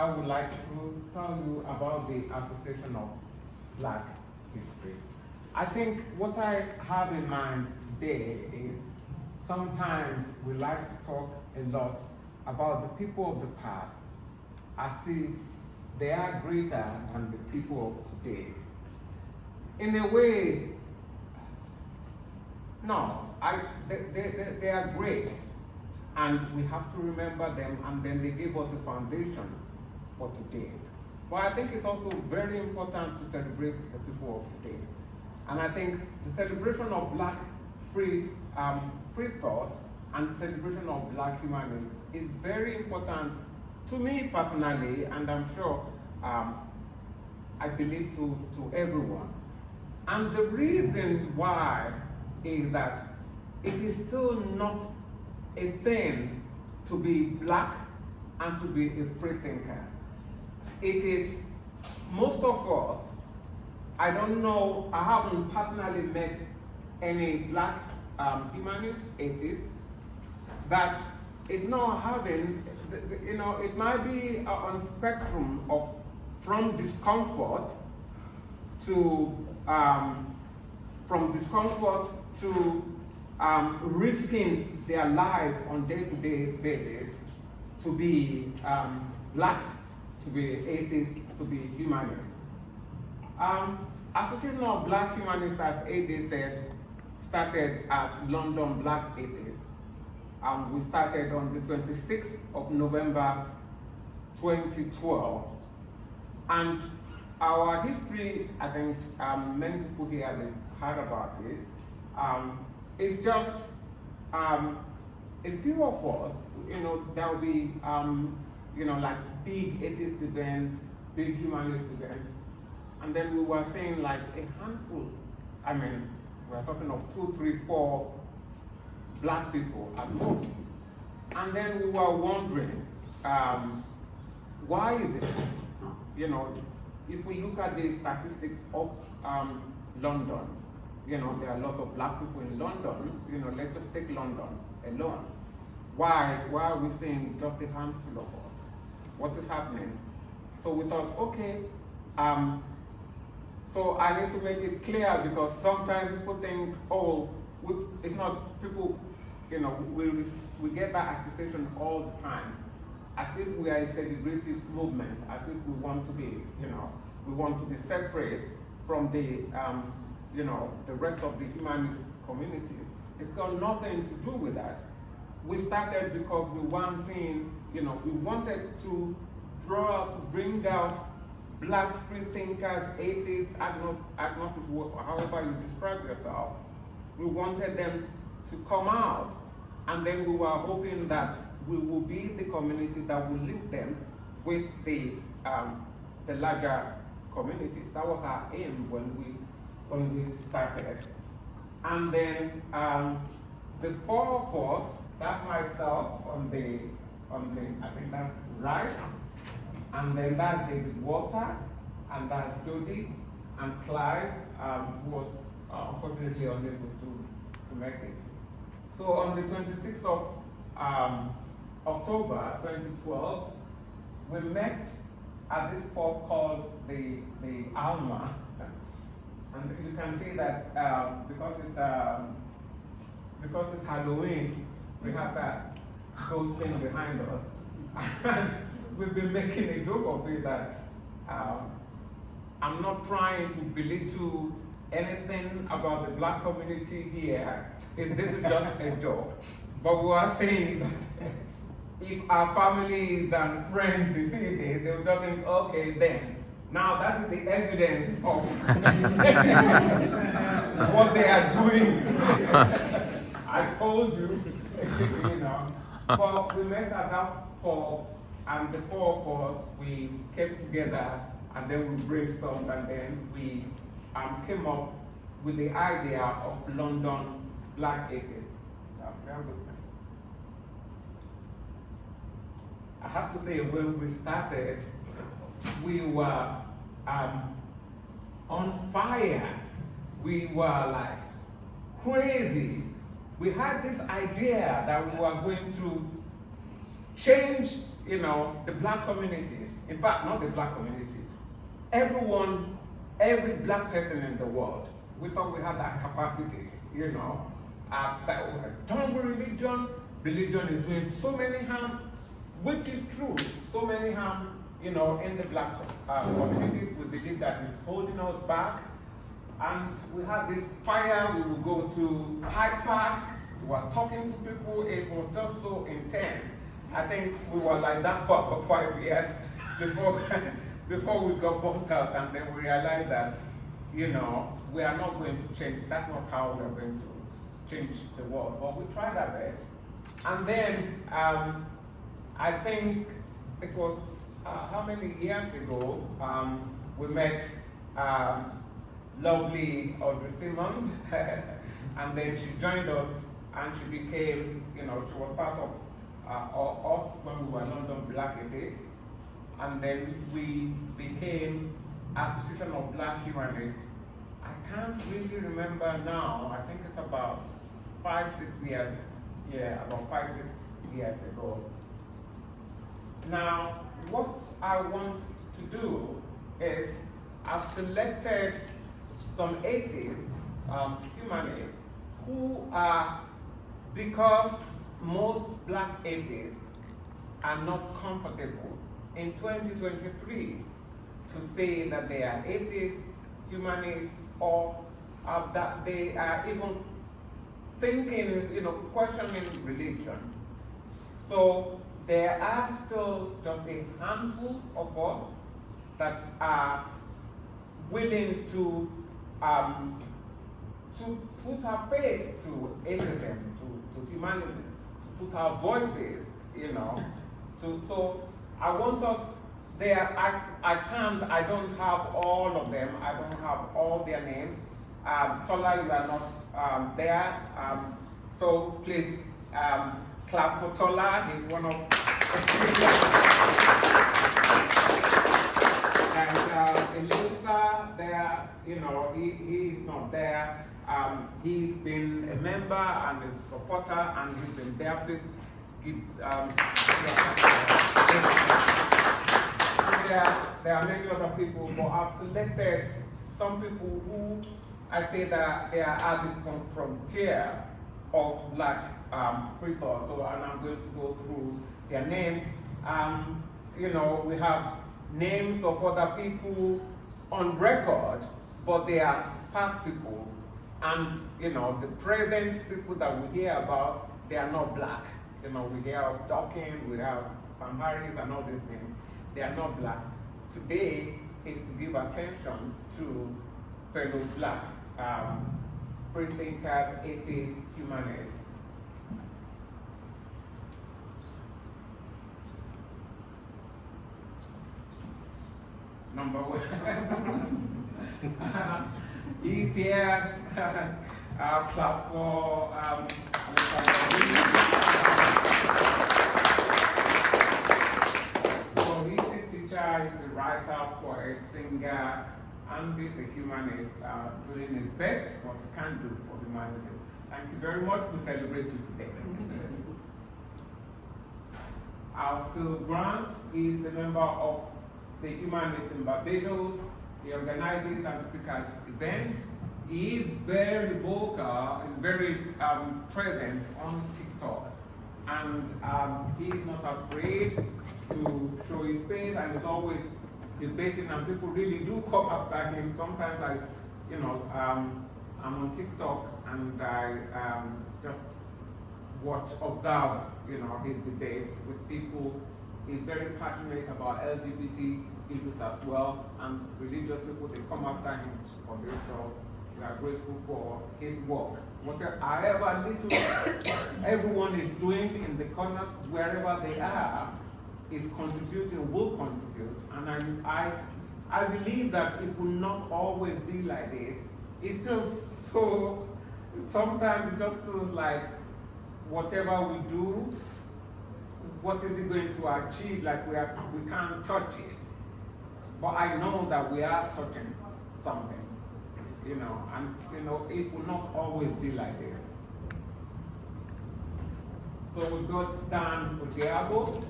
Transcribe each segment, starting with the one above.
I would like to tell you about the Association of Black History. I think what I have in mind today is sometimes we like to talk a lot about the people of the past as if they are greater than the people of today. In a way, no, they are great, and we have to remember them, and then they give us the foundation for today. But I think it's also very important to celebrate the people of today. And I think the celebration of Black freethought and celebration of Black humanists is very important to me personally, and I'm sure I believe to everyone. And the reason why is that it is still not a thing to be Black and to be a free thinker. It is, most of us, I don't know, I haven't personally met any Black humanist, atheist, that is not having, it might be on spectrum of from discomfort to risking their life on day-to-day basis to be Black, to be atheist, to be humanist. Association of Black Humanists, as AJ said, started as London Black Atheists. We started on the 26th of November 2012. And our history, I think many people here have heard about it. It's just a few of us, there will be, like big atheist events, big humanist events. And then we were saying like a handful, we're talking of 2, 3, 4 Black people at most. And then we were wondering, why is it? If we look at the statistics of London, there are a lot of Black people in London. Let's just take London alone. Why are we seeing just a handful of us? What is happening? So we thought, okay, so I need to make it clear, because sometimes people think, oh, it's not people, we get that accusation all the time, as if we are a celebrity movement, as if we want to be, we want to be separate from the, the rest of the humanist community. It's got nothing to do with that. We started because we weren't seeing, we wanted to bring out Black free thinkers, atheists, agnostics, however you describe yourself. We wanted them to come out, and then we were hoping that we will be the community that will link them with the larger community. That was our aim when we started. And then the 4 of us, that's myself on the I think that's right. And then that's David Walter, and that's Jody, and Clive, who was unfortunately unable to make it. So on the 26th of October 2012, we met at this spot called the Alma. And you can see that because it's Halloween, we have that ghost thing behind us. And we've been making a joke of it that I'm not trying to belittle anything about the Black community here. This is just a joke. But we are saying that if our families and friends see this, they will just think, okay, then. Now that is the evidence of what they are doing. I told you, But we met at that pub, and the 4 of us, we came together, and then we brainstormed, and then we came up with the idea of London Black Atheists. I have to say, when we started, we were on fire. We were like crazy. We had this idea that we were going to change you know, the black community, in fact, not the black community, everyone, every black person in the world, we thought we had that capacity, you know, that we had done with religion. Religion is doing so many harm, which is true, so many harm, you know, in the black community. We believe that it's holding us back. And we had this fire, we would go to Hyde Park, we were talking to people, it was just so intense. I think we were like that for 5 years before we got burnt out, and then we realized that, you know, we are not going to change, that's not how we are going to change the world, but we tried our best. And then, I think it was, how many years ago, we met lovely Audrey Simmons, and then she joined us, and she became, you know, she was part of us when we were London Black Atheists, and then we became Association of Black Humanists. I can't really remember now, I think it's about 5-6 years, yeah, about 5-6 years ago. Now, what I want to do is I've selected some atheists, humanists, who are, because most black atheists are not comfortable in 2023 to say that they are atheists, humanists, or that they are even thinking, you know, questioning religion. So there are still just a handful of us that are willing to put our face to atheism, to humanity, to put our voices, you know. So I want us there. I don't have all of them. I don't have all their names. Tola, you are not there. So please clap for Tola. He's one of and Elisa there, you know, he's not there. He's been a member and a supporter, and he's been there. Please give, there are many other people, but I've selected some people who I say that they are at the frontier of black freethought. So, and I'm going to go through their names. You know, we have names of other people on record, but they are past people. And, you know, the present people that we hear about, they are not black. You know, we hear of Dawkins, we have Sam Harris and all these names. They are not black. Today is to give attention to fellow black free thinkers, atheists, humanists. Number one. He's here. Clap for so he's a teacher, he's a writer, poet, singer, and he's a humanist, doing his best what he can do for humanity. Thank you very much. We celebrate you today. Our Phil Grant is a member of the Humanists in Barbados. He organizes and speaks at events. He is very vocal and very present on TikTok. And he is not afraid to show his face, and is always debating, and people really do come after him. Sometimes I'm on TikTok and I just observe, his debates with people. He's very passionate about LGBT issues as well, and religious people, they come after him for this, so we are grateful for his work. However little everyone is doing in the corner, wherever they are, is contributing, will contribute, and I believe that it will not always be like this. It feels so, sometimes it just feels like whatever we do, what is it going to achieve? Like we can't touch it. But I know that we are touching something, and it will not always be like this. So we got Dan Odiabo.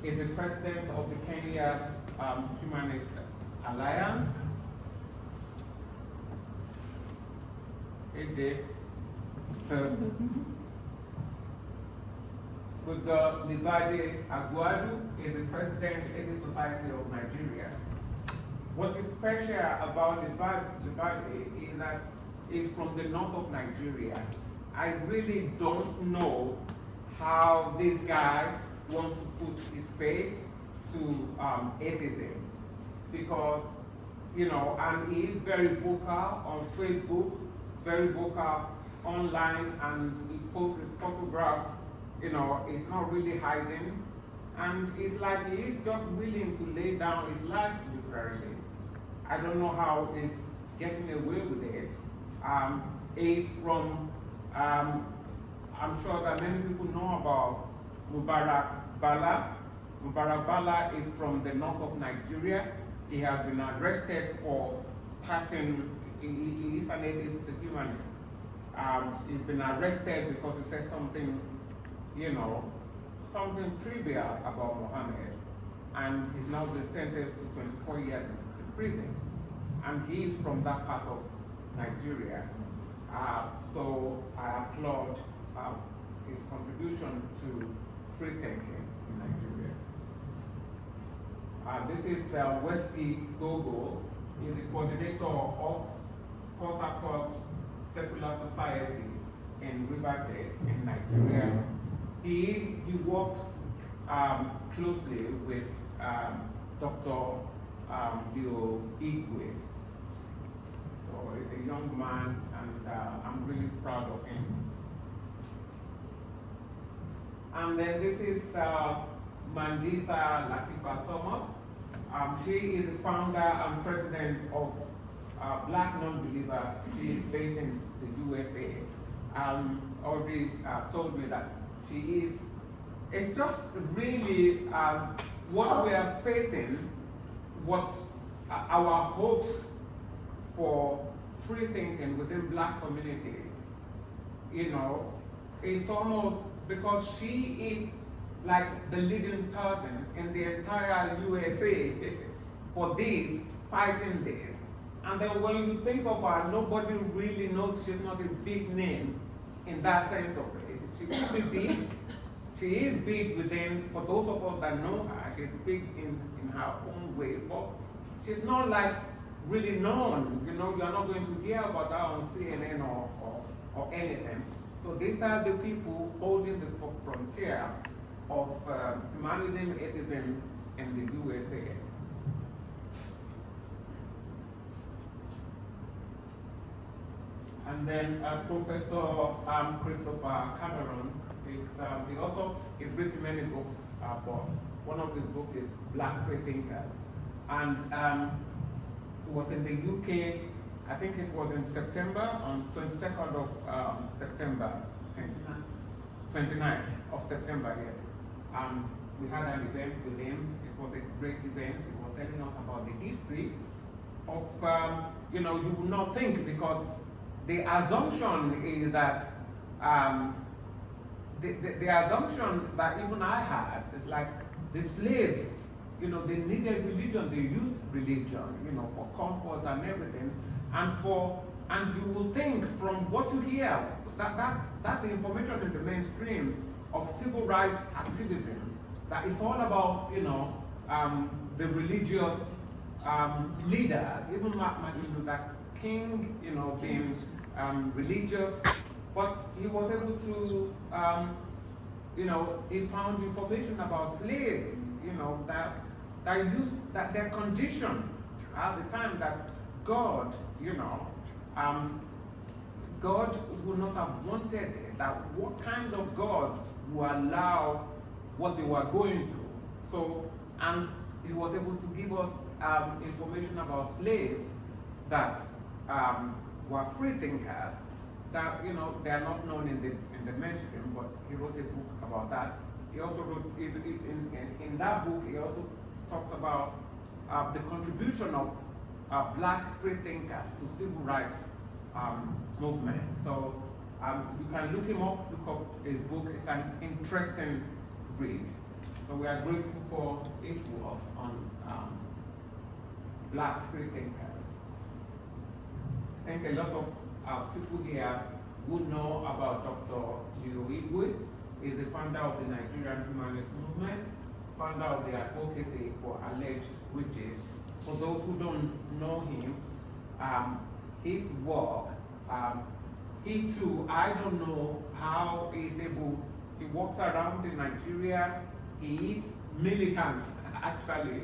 is the president of the Kenya Humanist Alliance. Good Libade Aguadu is the president of the Society of Nigeria. What is special about Libade is that he's from the north of Nigeria. I really don't know how this guy wants to put his face to atheism, because, and he is very vocal on Facebook, very vocal online, and he posts his photograph, he's not really hiding, and it's like he is just willing to lay down his life literally. I don't know how he's getting away with it. He's from, I'm sure that many people know about Mubarak Bala. Mubarak Bala is from the north of Nigeria. He has been arrested for passing, he is an atheist, a humanist. He's been arrested because he said something, something trivial about Muhammad. And he's now been sentenced to 24 years in prison. And he is from that part of Nigeria. So I applaud his contribution to free thinking in Nigeria. This is Wesley Gogo. He's the coordinator of Port Harcourt Secular Society in Rivers State in Nigeria. He works closely with Dr. Bill Igwe. So he's a young man, and I'm really proud of him. And then this is Mandisa Latifa Thomas. She is the founder and president of Black Non-Believers. She is based in the USA. Audrey told me that she is, it's just really what we are facing, what our hopes for free thinking within Black community, it's almost because she is like the leading person in the entire USA for this, fighting this. And then when you think of her, nobody really knows she's not a big name in that sense of it. She could be big. She is big within, for those of us that know her, she's big in her own way, but she's not like really known. You're not going to hear about her on CNN or anything. So these are the people holding the frontier of humanism, atheism in the USA. And then Professor Christopher Cameron is the author. He's written many books, but one of his books is Black Free Thinkers. And it was in the UK, I think it was in September, on 22nd of September, 29th of September, yes. We had an event with him. It was a great event. He was telling us about the history of, you would not think, because the assumption is that, the assumption that even I had is like the slaves, they needed religion, they used religion, for comfort and everything. And you will think from what you hear, that's the information in the mainstream of civil rights activism, that it's all about, the religious leaders, even Martin Luther King, being religious, but he was able to, he found information about slaves, that their condition at the time, that God, God would not have wanted it, that what kind of God would allow what they were going through. So, and he was able to give us information about slaves that were free thinkers, that they are not known in the mainstream, but he wrote a book about that. He also wrote, in that book, he also talks about the contribution of Black free thinkers to civil rights movement. So you can look him up, look up his book. It's an interesting read. So we are grateful for his work on Black free thinkers. I think a lot of people here would know about Dr. Leo Igwe. He's the founder of the Nigerian humanist movement, founder of the advocacy for alleged witches. For those who don't know him, his work, he too, I don't know how he's able, he walks around in Nigeria, he is militant actually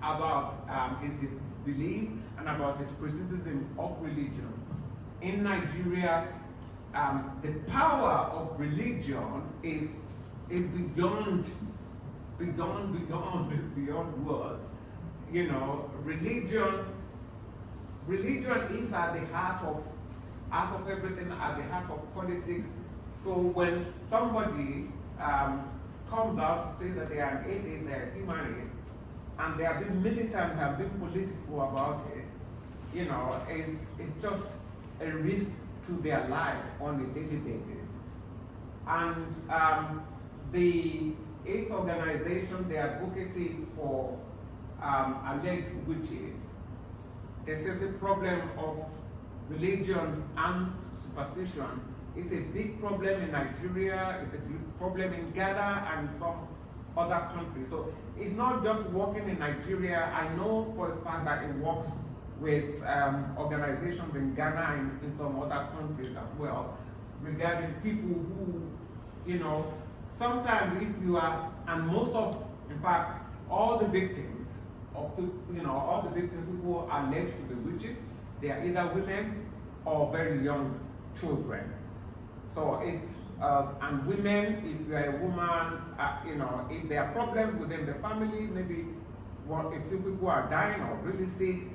about his belief and about his criticism of religion. In Nigeria, the power of religion is beyond words. You know, religion is at the heart of everything, at the heart of politics. So when somebody comes out to say that they are an atheist, they are humanist, and they are being militant and being political about it, you know, it's just a risk to their life on a daily basis. And its organization, the advocacy for alleged witches, they say the problem of religion and superstition is a big problem in Nigeria, it's a big problem in Ghana and some other countries. So it's not just working in Nigeria. I know for a fact that it works with organizations in Ghana and in some other countries as well, regarding people who, you know, sometimes if you are, and most of, in fact, all the victims of, you know, all the victims who are alleged to be witches, they are either women or very young children. So if, and women, if you are a woman, you know, if there are problems within the family, maybe a few people are dying or really sick,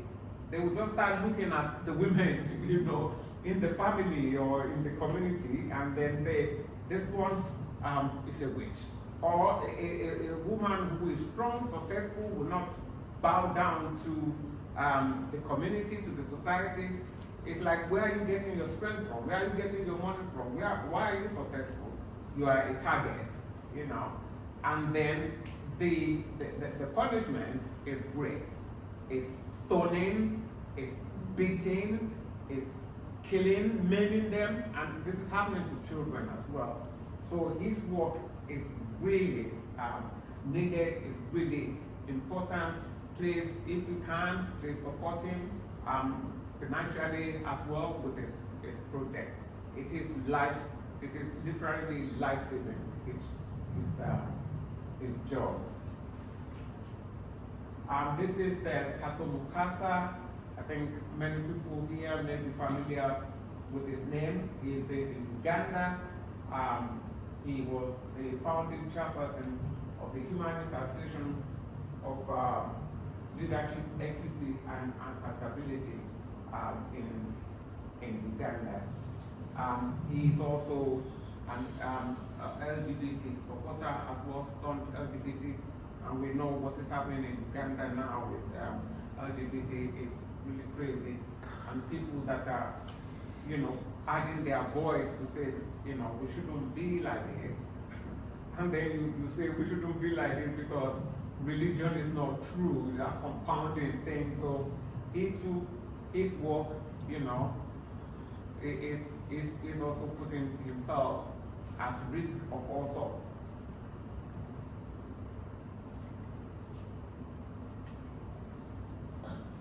they will just start looking at the women, you know, in the family or in the community, and then say, this one is a witch. Or a woman who is strong, successful, will not bow down to the community, to the society. It's like, where are you getting your strength from? Where are you getting your money from? Why are you successful? You are a target, you know. And then the punishment is great. It's stoning, it's beating, it's killing, maiming them, and this is happening to children as well. So his work is really needed, is really important. Please, if you can, please support him financially as well with his project. It is literally life-saving, his job. This is Kato Mukasa. I think many people here may be familiar with his name. He is based in Uganda. He was the founding chairperson of the Humanist Association of Leadership, Equity, and Accountability in Uganda. He is also an LGBT supporter as well, staunch LGBT, and we know what is happening in Uganda now with LGBT is really crazy, and people that are, you know, adding their voice to say, you know, we shouldn't be like this, and then you say we shouldn't be like this because religion is not true, they are compounding things. So he too, his work, you know, is also putting himself at risk of all sorts.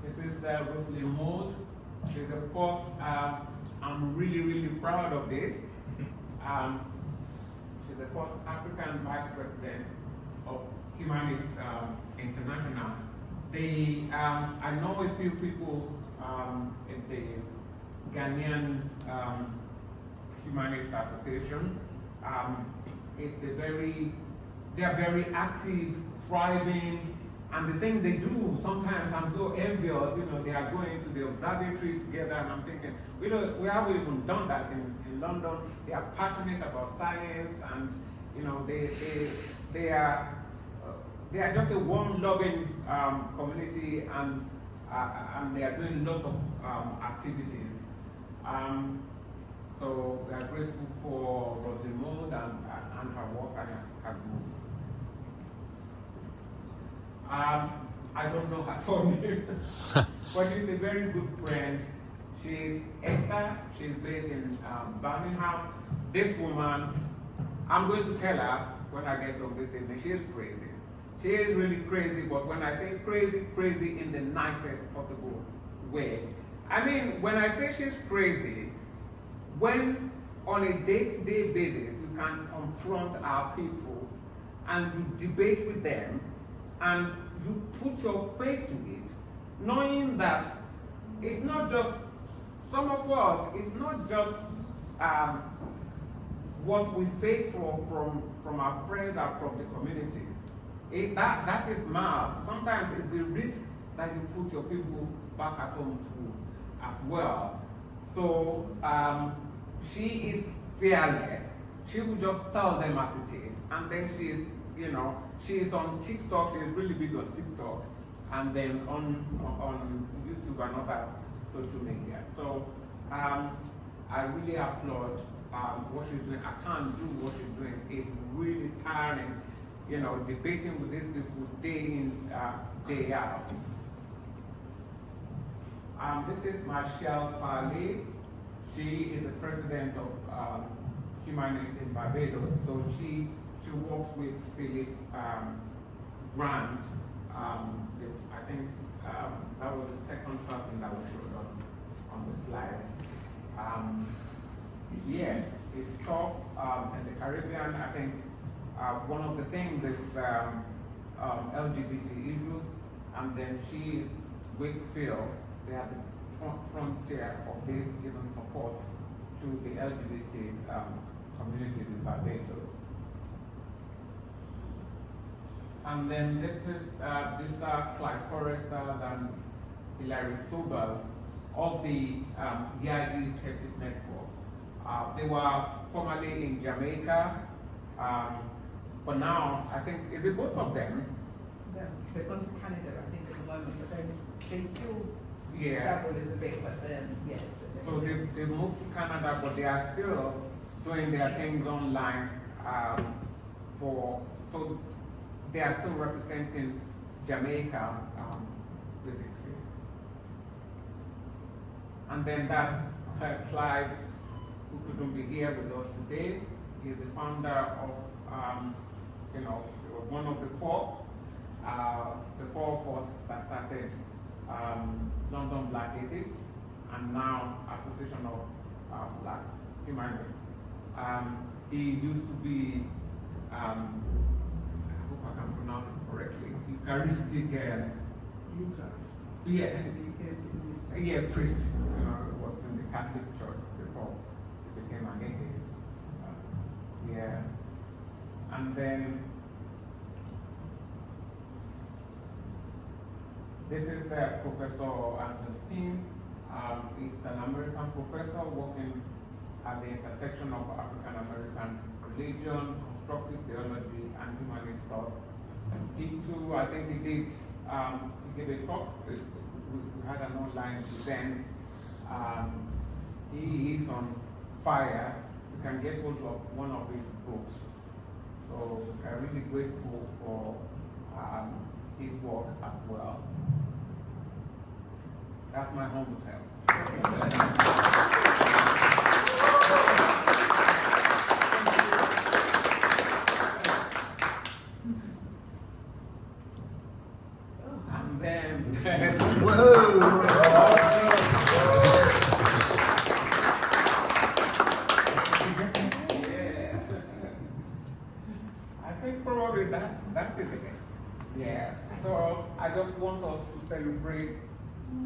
This is Rosalie Maud. She's, of course, I'm really proud of this. She's the first African Vice President of Humanist International. I know a few people in the Ghanaian Humanist Association. They are very active, thriving, and the things they do, sometimes I'm so envious, you know, they are going to the observatory together, and I'm thinking, we haven't even done that in London. They are passionate about science, and, you know, they are just a warm, loving community, and they are doing lots of activities. So we are grateful for Rosalie Maud and her work and her group. I don't know her surname, but she's a very good friend. She's Esther. She's based in Birmingham. This woman, I'm going to tell her when I get home this evening, she is crazy. She is really crazy, but when I say crazy, crazy in the nicest possible way. I mean, when I say she's crazy, when on a day-to-day basis you can confront our people and you debate with them and you put your face to it, knowing that it's not just, some of us, it's not just what we face from our friends or from the community. That is mad. Sometimes it's the risk that you put your people back at home to as well. So she is fearless. She will just tell them as it is. And then she is on TikTok. She is really big on TikTok. And then on YouTube and other social media. So I really applaud what she's doing. I can't do what she's doing. It's really tiring, debating with these people day in, day out. This is Michelle Farley. She is the president of Humanists in Barbados. So she works with Philip Grant. I think that was the second person that was showed on the slides. Yeah, it's tough in the Caribbean. I think one of the things is LGBT issues, and then she is with Phil. They are the frontier of this giving support to the LGBT community in Barbados. And then these are Clyde Forrester and Hilary Sobers of the EIG Skeptic Network. They were formerly in Jamaica, but now I think, is it both of them? Yeah, they've gone to Canada, I think, at the moment, but then they still travel a little bit, but then, yeah. So they moved to Canada, but they are still doing their things online so they are still representing Jamaica, basically. And then that's Clive, who couldn't be here with us today. He's the founder of, one of the four of us that started London Black Atheists, and now Association of Black Humanists. He used to be, I hope I can pronounce it correctly, Eucharistic. Yeah, priest. Was in the Catholic Church before he became an atheist. Yeah, and then this is Professor Anthony Pym. He's an American professor working at the intersection of African-American religion, constructive theology, and humanist thought. He too, I think he gave a talk. We had an online event. He is on fire. You can get hold of one of his books. So I'm really grateful for his work as well. That's my home self. And then, whoa! Yeah. I think probably that is it. Yeah. So I just want us to celebrate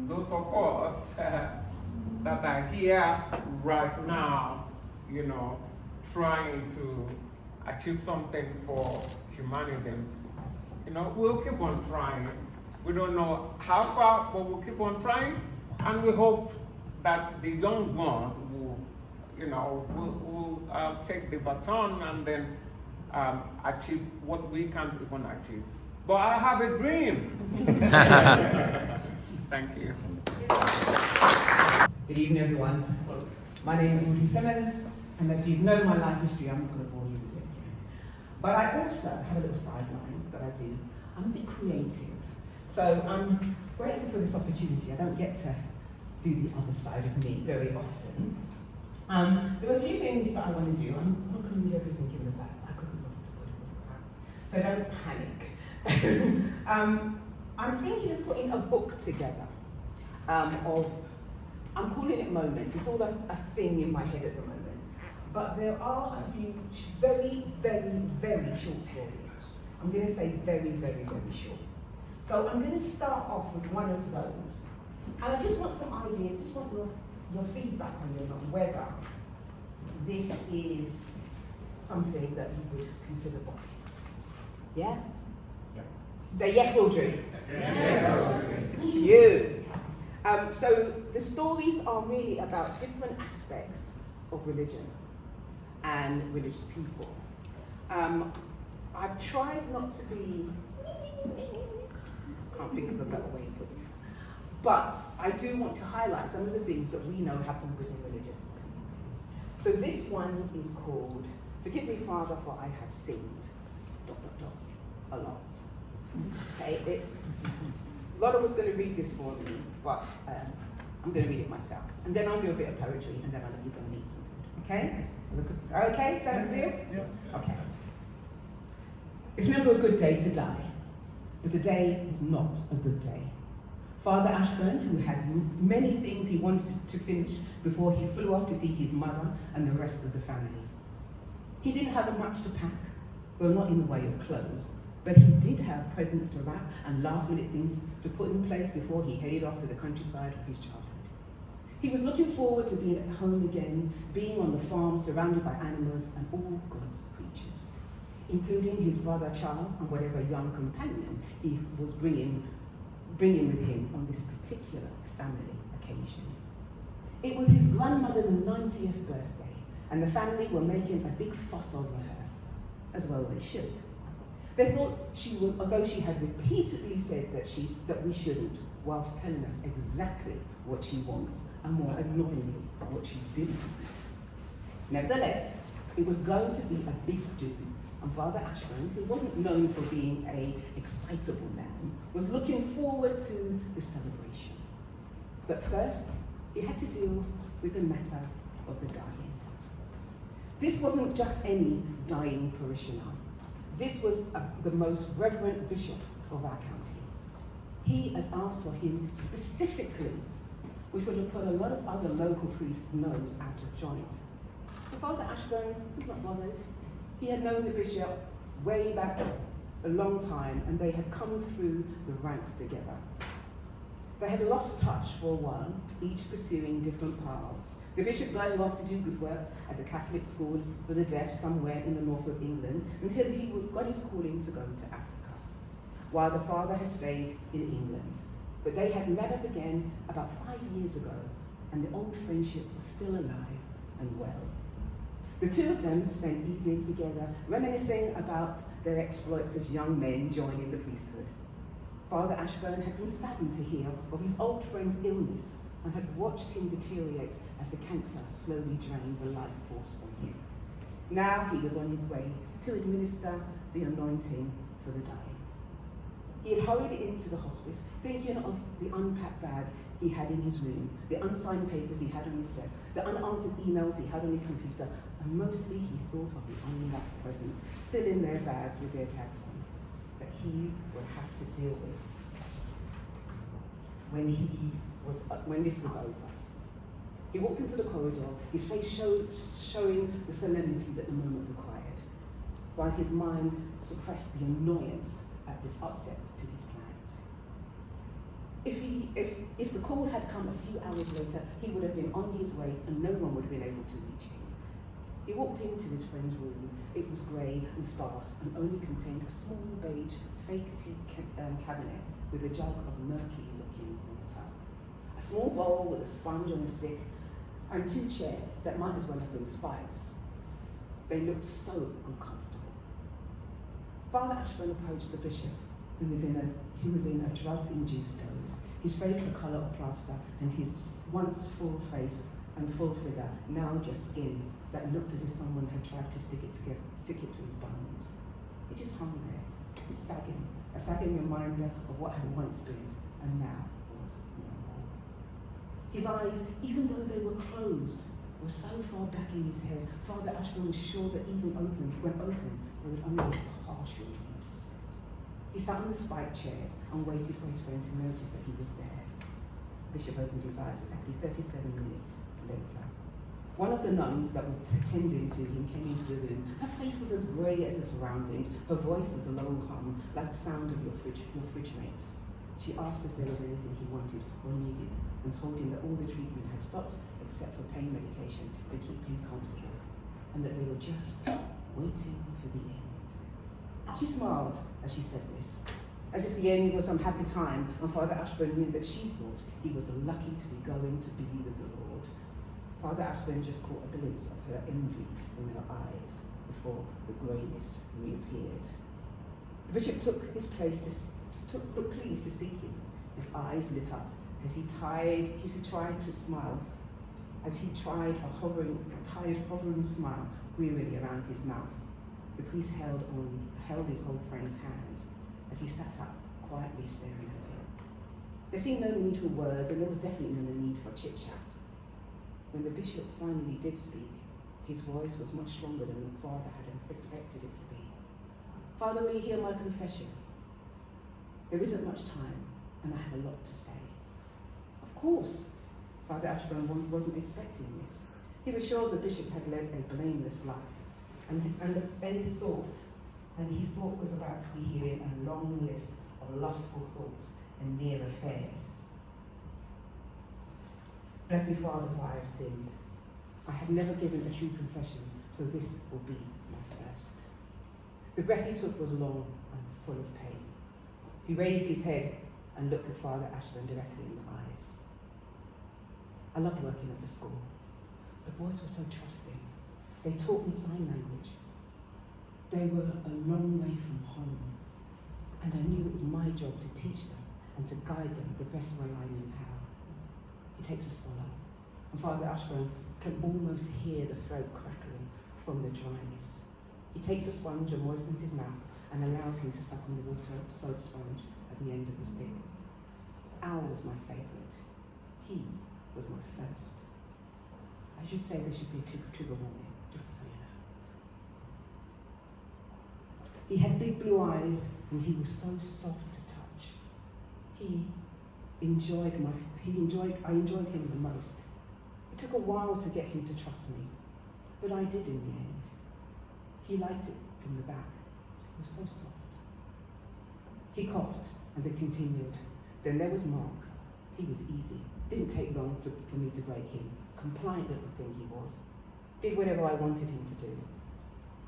those of us that are here right now, trying to achieve something for humanism. We'll keep on trying. We don't know how far, but we'll keep on trying, and we hope that the young ones will take the baton and then achieve what we can't even achieve. But I have a dream. Thank you. Good evening, everyone. My name is Audrey Simmons, and as you know my life history, I'm not going to bore you with it. But I also have a little sideline that I do. I'm a bit creative. So I'm grateful for this opportunity. I don't get to do the other side of me very often. There are a few things that I want to do. I'm not going to read everything in the back. I couldn't remember to put it in the back. So don't panic. I'm thinking of putting a book together I'm calling it moments. It's all a thing in my head at the moment. But there are a few very, very, very short stories. I'm going to say very, very, very short. So I'm going to start off with one of those. And I just want some ideas, just want your feedback on this, on whether this is something that you would consider book. Yeah? Yeah. Say yes, Audrey. Yes, Audrey. You. So the stories are really about different aspects of religion and religious people. I've tried not to be, can't think of a better way of putting it, but I do want to highlight some of the things that we know happen within religious communities. So this one is called, Forgive Me, Father, for I Have Sinned, ... a lot. Okay, Lola was going to read this for me, but I'm going to read it myself. And then I'll do a bit of poetry, and then I'll go and eat some food. Okay? Okay, is that a deal? Yeah. Okay. It's never a good day to die, but today was not a good day. Father Ashburn, who had many things he wanted to finish before he flew off to see his mother and the rest of the family. He didn't have much to pack, well, not in the way of clothes, but he did have presents to wrap and last-minute things to put in place before he headed off to the countryside of his childhood. He was looking forward to being at home again, being on the farm surrounded by animals and all God's creatures, including his brother Charles and whatever young companion he was bringing with him on this particular family occasion. It was his grandmother's 90th birthday, and the family were making a big fuss over her, as well they should. They thought she would, although she had repeatedly said that we shouldn't, whilst telling us exactly what she wants, and more annoyingly, what she didn't want. Nevertheless, it was going to be a big do, and Father Ashburn, who wasn't known for being an excitable man, was looking forward to the celebration. But first, he had to deal with the matter of the dying. This wasn't just any dying parishioner. This was the most reverend bishop of our county. He had asked for him specifically, which would have put a lot of other local priests' nose out of joint. So Father Ashburn was not bothered. He had known the bishop way back a long time, and they had come through the ranks together. They had lost touch for a while, each pursuing different paths. The bishop going off to do good works at the Catholic school for the deaf somewhere in the north of England until he got his calling to go to Africa, while the father had stayed in England. But they had met up again about 5 years ago, and the old friendship was still alive and well. The two of them spent evenings together, reminiscing about their exploits as young men joining the priesthood. Father Ashburn had been saddened to hear of his old friend's illness and had watched him deteriorate as the cancer slowly drained the life force from him. Now he was on his way to administer the anointing for the dying. He had hurried into the hospice, thinking of the unpacked bag he had in his room, the unsigned papers he had on his desk, the unanswered emails he had on his computer, and mostly he thought of the unwrapped presents still in their bags with their tags on, that he would have to deal with when this was over. He walked into the corridor, his face showing the solemnity that the moment required, while his mind suppressed the annoyance at this upset to his plans. If the call had come a few hours later, he would have been on his way and no one would have been able to reach him. He walked into his friend's room. It was grey and sparse and only contained a small beige fake tea cabinet with a jug of murky-looking water, a small bowl with a sponge on a stick, and two chairs that might as well have been spikes. They looked so uncomfortable. Father Ashburn approached the bishop, who was in a drug-induced doze, his face the colour of plaster, and his once full face and full figure, now just skin that looked as if someone had tried to stick it to his bones. It just hung there, sagging a sagging reminder of what had once been and now was no more. His eyes, even though they were closed, were so far back in his head, Father Ashburn was sure that even when open, they would only be partial use. He sat on the spiked chairs and waited for his friend to notice that he was there. Bishop opened his eyes exactly 37 minutes later. One of the nuns that was tending to him came into the room. Her face was as grey as the surroundings. Her voice was a low hum, like the sound of your fridge mates. She asked if there was anything he wanted or needed, and told him that all the treatment had stopped except for pain medication to keep him comfortable, and that they were just waiting for the end. She smiled as she said this, as if the end was some happy time, and Father Ashburn knew that she thought he was lucky to be going to be with the Lord. Father Ashburn just caught a glimpse of her envy in her eyes before the greyness reappeared. The bishop took his place looked pleased to see him. His eyes lit up as he tried to smile, as he tried a tired hovering smile wearily around his mouth. The priest held his old friend's hand as he sat up, quietly staring at him. There seemed no need for words, and there was definitely no need for chit-chat. When the bishop finally did speak, his voice was much stronger than the father had expected it to be. Father, will you hear my confession? There isn't much time, and I have a lot to say. Of course, Father Ashburn wasn't expecting this. He was sure the bishop had led a blameless life, and his thought was about to be hearing a long list of lustful thoughts and mere affairs. Bless me, Father, for I have sinned. I have never given a true confession, so this will be my first. The breath he took was long and full of pain. He raised his head and looked at Father Ashburn directly in the eyes. I loved working at the school. The boys were so trusting. They taught me sign language. They were a long way from home, and I knew it was my job to teach them and to guide them the best way I knew how. He takes a swallow, and Father Ashburn can almost hear the throat crackling from the dryness. He takes a sponge and moistens his mouth and allows him to suck on the water-soaked sponge at the end of the stick. Al was my favourite. He was my first. I should say there should be a trigger warning, just so you know. He had big blue eyes and he was so soft to touch. I enjoyed him the most. It took a while to get him to trust me, but I did in the end. He liked it from the back. It was so soft. He coughed and then continued. Then there was Mark. He was easy. Didn't take long for me to break him. Compliant little thing he was. Did whatever I wanted him to do.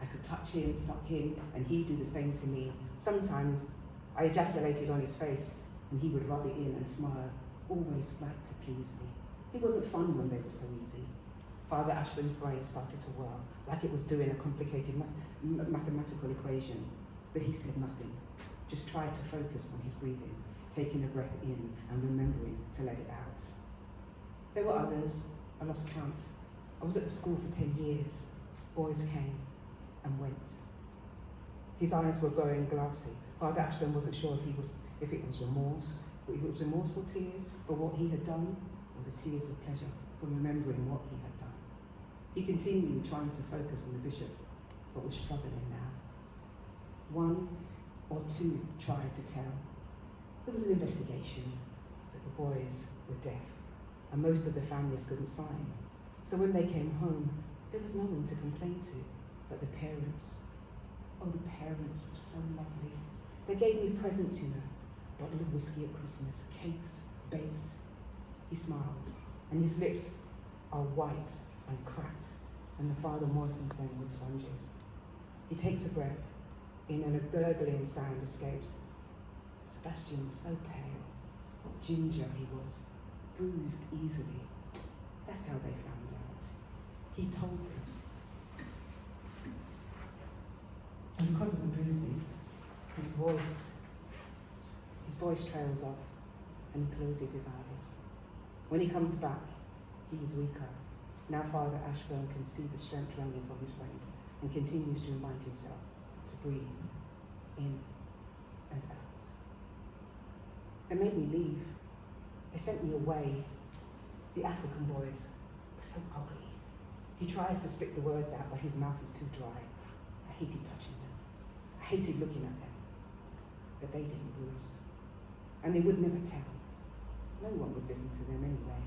I could touch him, suck him, and he'd do the same to me. Sometimes I ejaculated on his face and he would rub it in and smile, always like to please me. It wasn't fun when they were so easy. Father Ashburn's brain started to whirl, like it was doing a complicated mathematical equation, but he said nothing, just tried to focus on his breathing, taking a breath in and remembering to let it out. There were others, I lost count. I was at the school for 10 years. Boys came and went. His eyes were growing glassy. Father Ashburn wasn't sure if it was remorseful tears for what he had done, or the tears of pleasure from remembering what he had done. He continued trying to focus on the bishop, but was struggling now. One or two tried to tell. There was an investigation, but the boys were deaf, and most of the families couldn't sign. So when they came home, there was no one to complain to, but the parents. Oh, the parents were so lovely. They gave me presents, you know, a bottle of whiskey at Christmas, cakes, bakes. He smiles, and his lips are white and cracked, and the father moistens them with sponges. He takes a breath in, and a gurgling sound escapes. Sebastian was so pale, ginger he was, bruised easily. That's how they found out. He told them. And because of the bruises, his voice trails off, and he closes his eyes. When he comes back, he is weaker. Now Father Ashburn can see the strength running from his friend and continues to remind himself to breathe in and out. They made me leave. They sent me away. The African boys were so ugly. He tries to spit the words out, but his mouth is too dry. I hated touching them. I hated looking at them. But they didn't bruise. And they would never tell. No one would listen to them anyway.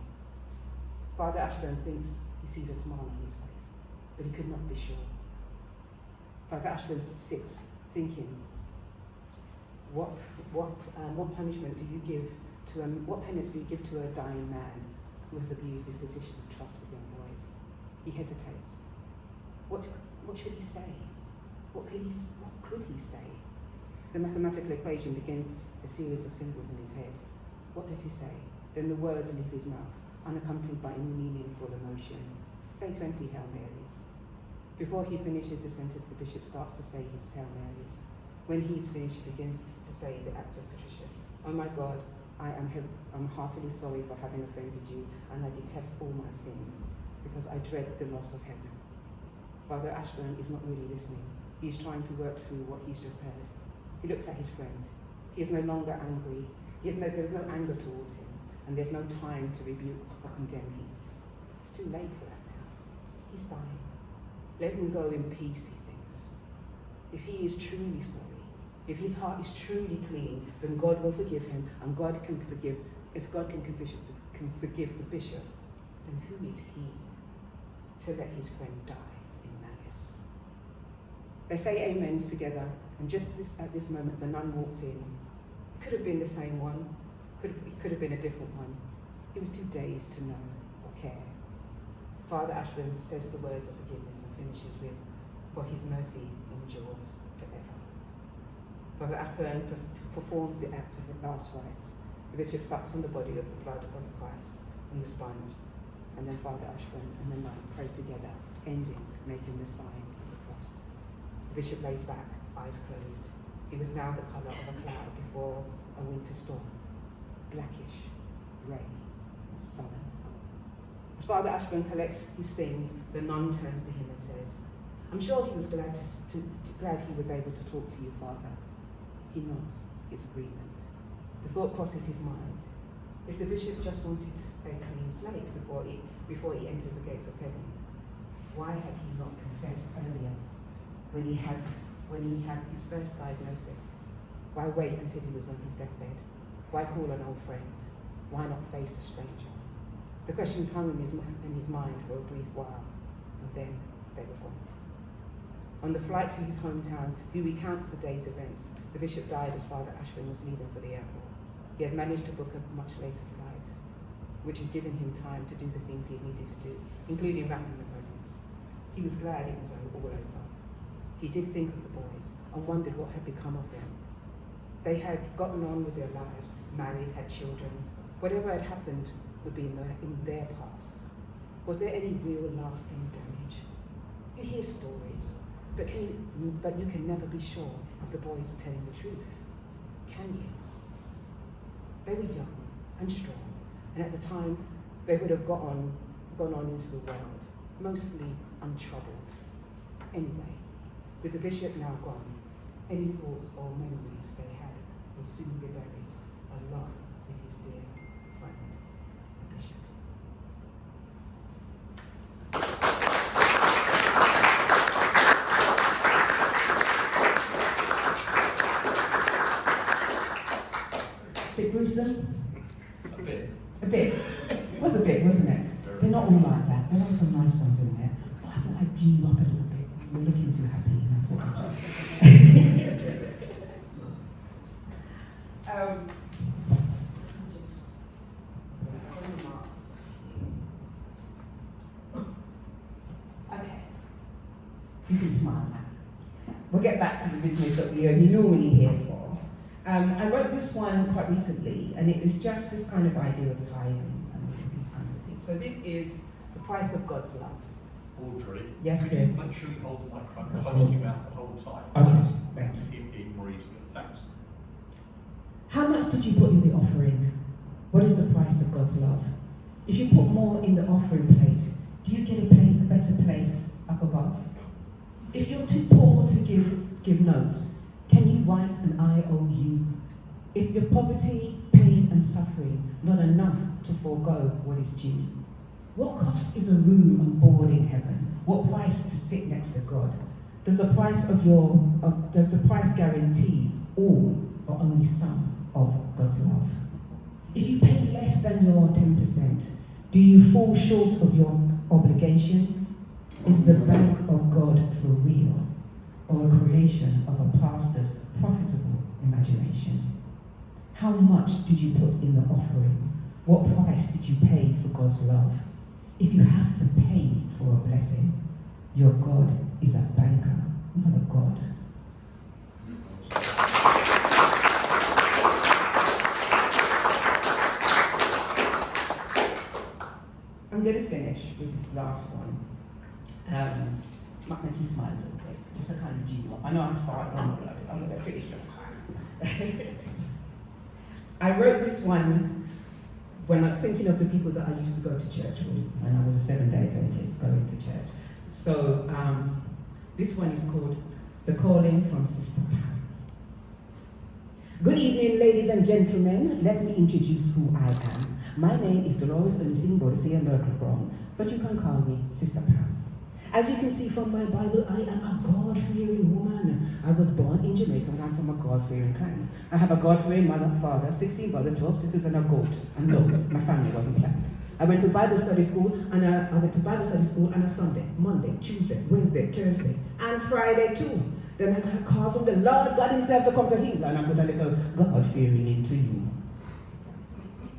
Father Ashburn thinks he sees a smile on his face, but he could not be sure. Father Ashburn sits thinking, what punishment do you give to what penance do you give to a dying man who has abused his position of trust with young boys? He hesitates. What should he say? What could he say? The mathematical equation begins a series of symbols in his head. What does he say? Then the words leave his mouth, unaccompanied by any meaningful emotion. Say 20 Hail Marys. Before he finishes the sentence, the bishop starts to say his Hail Marys. When he's finished, he begins to say the act of contrition. Oh my God, I'm heartily sorry for having offended you, and I detest all my sins, because I dread the loss of heaven. Father Ashburn is not really listening. He's trying to work through what he's just heard. He looks at his friend. He is no longer angry. There's no anger towards him, and there's no time to rebuke or condemn him. It's too late for that now. He's dying. Let him go in peace, he thinks. If he is truly sorry, if his heart is truly clean, then God will forgive him, and God can forgive. If God can forgive the bishop, then who is he to let his friend die in malice? They say amens together, and just at this moment, the nun walks in. It could have been the same one. It could have been a different one. He was too dazed to know or care. Father Ashburn says the words of forgiveness and finishes with, "For his mercy endures forever." Father Ashburn performs the act of the last rites. The bishop sucks on the body of the blood of Christ on the sponge, and then Father Ashburn and the nun pray together, ending, making the sign of the cross. The bishop lays back, eyes closed. He was now the colour of a cloud before a winter storm, blackish, grey, sullen. As Father Ashburn collects his things, the nun turns to him and says, "I'm sure he was glad he was able to talk to you, Father." He nods his agreement. The thought crosses his mind. If the bishop just wanted a clean slate before he enters the gates of heaven, why had he not confessed earlier when he had his first diagnosis? Why wait until he was on his deathbed? Why call an old friend? Why not face a stranger? The questions hung in his mind for a brief while, and then they were gone. On the flight to his hometown, he recounts the day's events. The bishop died as Father Ashburn was leaving for the airport. He had managed to book a much later flight, which had given him time to do the things he needed to do, including wrapping the presents. He was glad it was all over. He did think of the boys and wondered what had become of them. They had gotten on with their lives, married, had children. Whatever had happened would be in their past. Was there any real lasting damage? You hear stories, but you can never be sure if the boys are telling the truth. Can you? They were young and strong, and at the time they would have gone on into the world, mostly untroubled. Anyway, with the bishop now gone, any thoughts or memories they had would soon be buried, along with his dear friend, the bishop. Bit gruesome? A bit. A bit. It was a bit, wasn't it? They're not all like that. There are some nice ones in there. But I thought I'd G you up a little bit. You were looking too happy, and I thought Okay. you can smile now. We'll get back to the business that you're normally here for. I wrote this one quite recently, and it was just this kind of idea of tithing and these kind of things. So this is the price of God's love. Audrey, Yes, could dear. you make sure you hold the microphone close to your mouth the whole time? Okay, thank you. In more easily. Thanks. How much did you put in the offering? What is the price of God's love? If you put more in the offering plate, do you get a better place up above? If you're too poor to give notes, can you write an IOU? If your poverty pain and suffering, not enough to forego what is due. What cost is a room and board in heaven? What price to sit next to God? Does the price guarantee all or only some of God's love? If you pay less than your 10%, do you fall short of your obligations? Is the bank of God for real, or a creation of a pastor's profitable imagination? How much did you put in the offering? What price did you pay for God's love? If you have to pay for a blessing, your God is a banker, not a God. I'm going to finish with this last one. Might make you smile a little bit, just a kind of G-up. I know I'm starting on it, I'm going to finish it. I wrote this one when I'm thinking of the people that I used to go to church with when I was a Seventh Day Adventist going to church. So this one is called The Calling from Sister Pam. Good evening, ladies and gentlemen. Let me introduce who I am. My name is Dolores Olusegun Brown, but you can call me Sister Pam. As you can see from my Bible, I am a God-fearing woman. I was born in Jamaica and I'm from a God-fearing clan. I have a God-fearing mother, father, 16 brothers, 12 sisters, and a goat. And no, my family wasn't planned. I went to Bible study school on a Sunday, Monday, Tuesday, Wednesday, Thursday, and Friday too. Then I got a call from the Lord God himself to come to England and put a little God-fearing into you.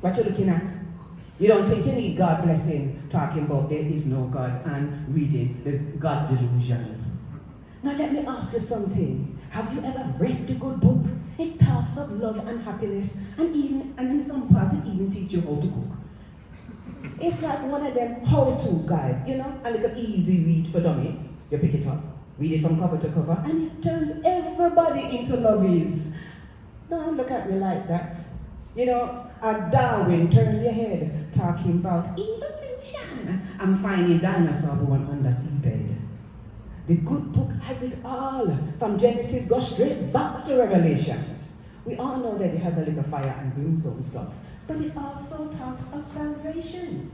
What you looking at? You don't think you need God blessing, talking about there is no God and reading the God delusion. Now let me ask you something. Have you ever read the good book? It talks of love and happiness, and in some parts it even teaches you how to cook. It's like one of them how-to guides, you know, a little easy read for dummies. You pick it up, read it from cover to cover, and it turns everybody into lovies. Don't look at me like that. You know, Darwin, turn your head, talking about evolution. I'm finding dinosaurs going under seabed. The good book has it all. From Genesis, go straight back to Revelations. We all know that it has a little fire and brimstone stuff, but it also talks of salvation.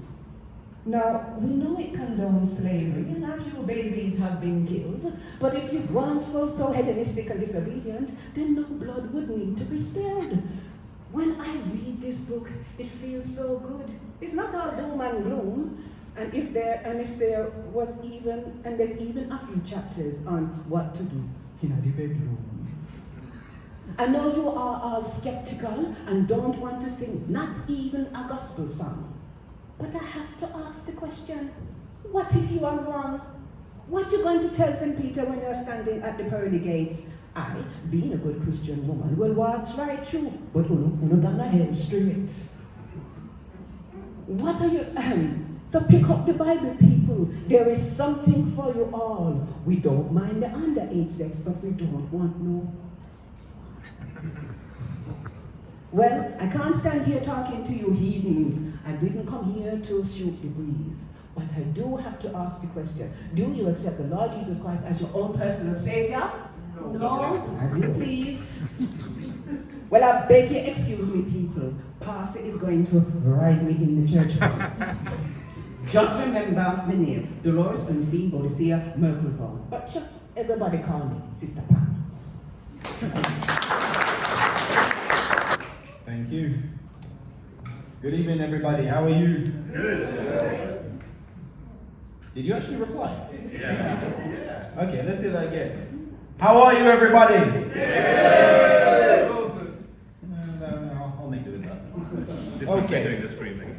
Now, we know it condones slavery. You know, a few babies have been killed, but if you weren't so hedonistic and disobedient, then no blood would need to be spilled. When I read this book, it feels so good. It's not all doom and gloom, there's even a few chapters on what to do in the bedroom. I know you are all skeptical and don't want to sing, not even a gospel song. But I have to ask the question, what if you are wrong? What are you going to tell St. Peter when you're standing at the pearly gates? I, being a good Christian woman, will walk right through, but uno gonna hell straight. What are you, So pick up the Bible, people. There is something for you all. We don't mind the underage sex, but we don't want no. Well, I can't stand here talking to you heathens. I didn't come here to shoot the breeze. But I do have to ask the question, do you accept the Lord Jesus Christ as your own personal Savior? No, as you please. Well, I beg you, excuse me, people. Pastor is going to ride me in the church. Just remember my name, Dolores Ernestine Boadicea Merkelbaum. But everybody call me Sister Pam. Thank you. Good evening, everybody. How are you? Good. Did you actually reply? Yeah. Okay, let's do that again. How are you, everybody? Yeah. I'll make do with that. Just Okay. doing the screaming.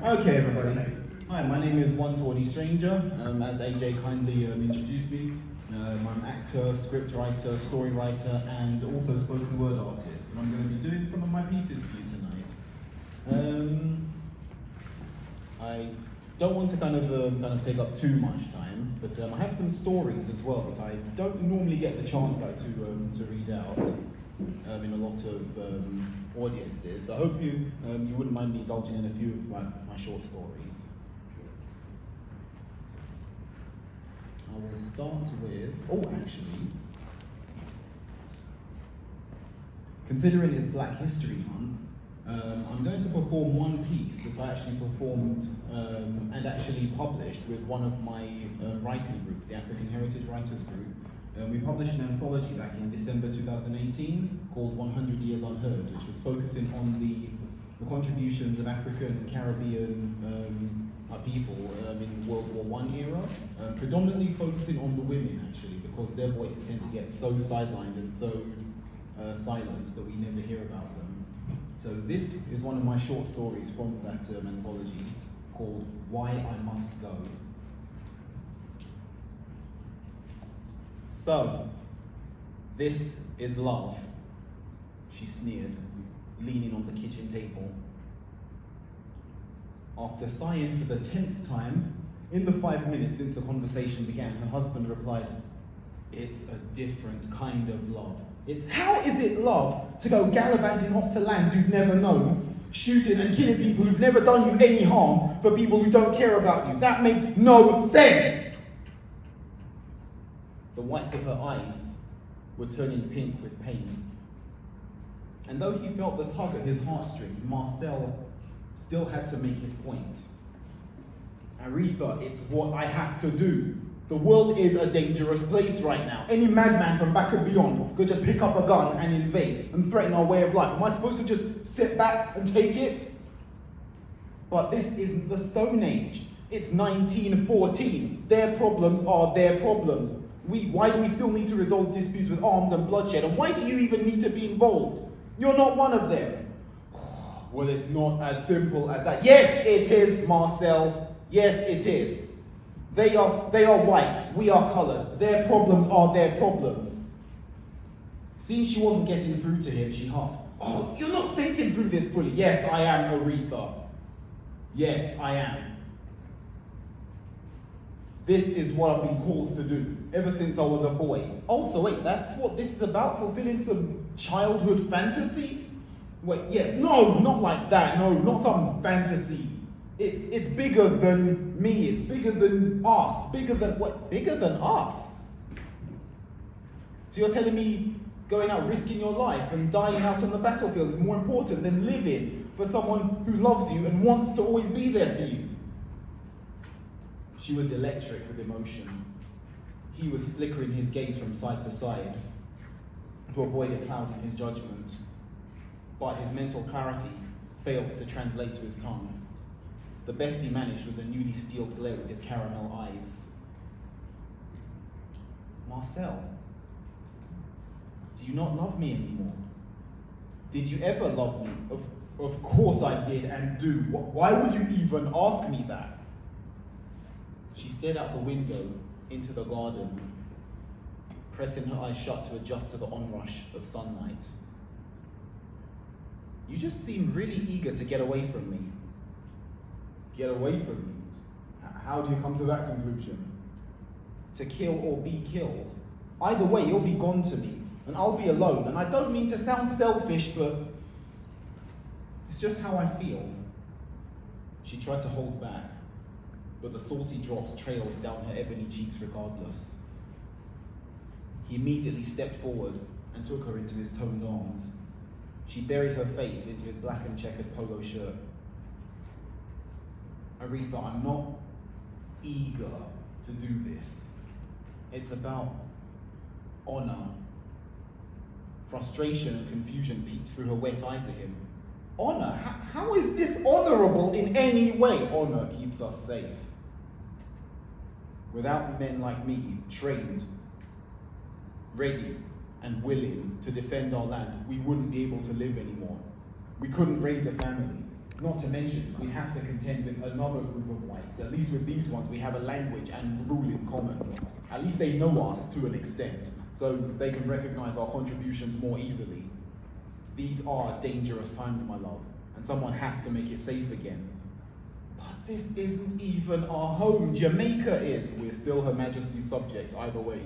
Okay, everybody. Hi, my name is Tawny Stranger. As AJ kindly introduced me, I'm an actor, script writer, story writer, and also spoken word artist. And I'm going to be doing some of my pieces for you tonight. I don't want to kind of take up too much time, but I have some stories as well that I don't normally get the chance to read out in a lot of audiences. So I hope you wouldn't mind me indulging in a few of my short stories. I will start with, considering it's Black History Month, I'm going to perform one piece that I actually performed and actually published with one of my writing groups, the African Heritage Writers Group. We published an anthology back in December 2018 called 100 Years Unheard, which was focusing on the contributions of African and Caribbean people in the World War I era, predominantly focusing on the women actually, because their voices tend to get so sidelined and so silenced that we never hear about them. So this is one of my short stories from that anthology called Why I Must Go. So, this is love, she sneered, leaning on the kitchen table. After sighing for the 10th time, in the 5 minutes since the conversation began, her husband replied, "It's a different kind of love. How is it love to go gallivanting off to lands you've never known, shooting and killing people who've never done you any harm for people who don't care about you? That makes no sense." The whites of her eyes were turning pink with pain. And though he felt the tug at his heartstrings, Marcel still had to make his point. "Aretha, it's what I have to do. The world is a dangerous place right now. Any madman from back and beyond could just pick up a gun and invade and threaten our way of life. Am I supposed to just sit back and take it? But this isn't the Stone Age. It's 1914. Their problems are their problems. Why do we still need to resolve disputes with arms and bloodshed? And why do you even need to be involved? You're not one of them." "Well, it's not as simple as that." "Yes, it is, Marcel. Yes, it is. They are white, we are coloured. Their problems are their problems." Seeing she wasn't getting through to him, she huffed. "Oh, you're not thinking through this fully." "Yes, I am, Aretha. Yes, I am. This is what I've been called to do ever since I was a boy." "Oh, so wait, that's what this is about? Fulfilling some childhood fantasy?" "Wait, yeah, no, not like that. No, not some fantasy. It's bigger than me. It's bigger than us. Bigger than what? Bigger than us? So you're telling me going out risking your life and dying out on the battlefield is more important than living for someone who loves you and wants to always be there for you?" She was electric with emotion. He was flickering his gaze from side to side to avoid a cloud in his judgment, but his mental clarity failed to translate to his tongue. The best he managed was a newly steeled glare with his caramel eyes. "Marcel, do you not love me anymore? Did you ever love me?" Of course I did and do. Why would you even ask me that?" She stared out the window into the garden, pressing her eyes shut to adjust to the onrush of sunlight. "You just seem really eager to get away from me." "Get away from me? How do you come to that conclusion?" "To kill or be killed. Either way, you'll be gone to me, and I'll be alone. And I don't mean to sound selfish, but it's just how I feel." She tried to hold back, but the salty drops trailed down her ebony cheeks regardless. He immediately stepped forward and took her into his toned arms. She buried her face into his black and checkered polo shirt. "Aretha, I'm not eager to do this. It's about honor." Frustration and confusion peeked through her wet eyes at him. "Honor? How is this honorable in any way?" "Honor keeps us safe. Without men like me, trained, ready, and willing to defend our land, we wouldn't be able to live anymore. We couldn't raise a family. Not to mention, we have to contend with another group of whites. At least with these ones, we have a language and rule in common. At least they know us to an extent, so they can recognize our contributions more easily. These are dangerous times, my love, and someone has to make it safe again." "But this isn't even our home. Jamaica is." "We're still Her Majesty's subjects either way.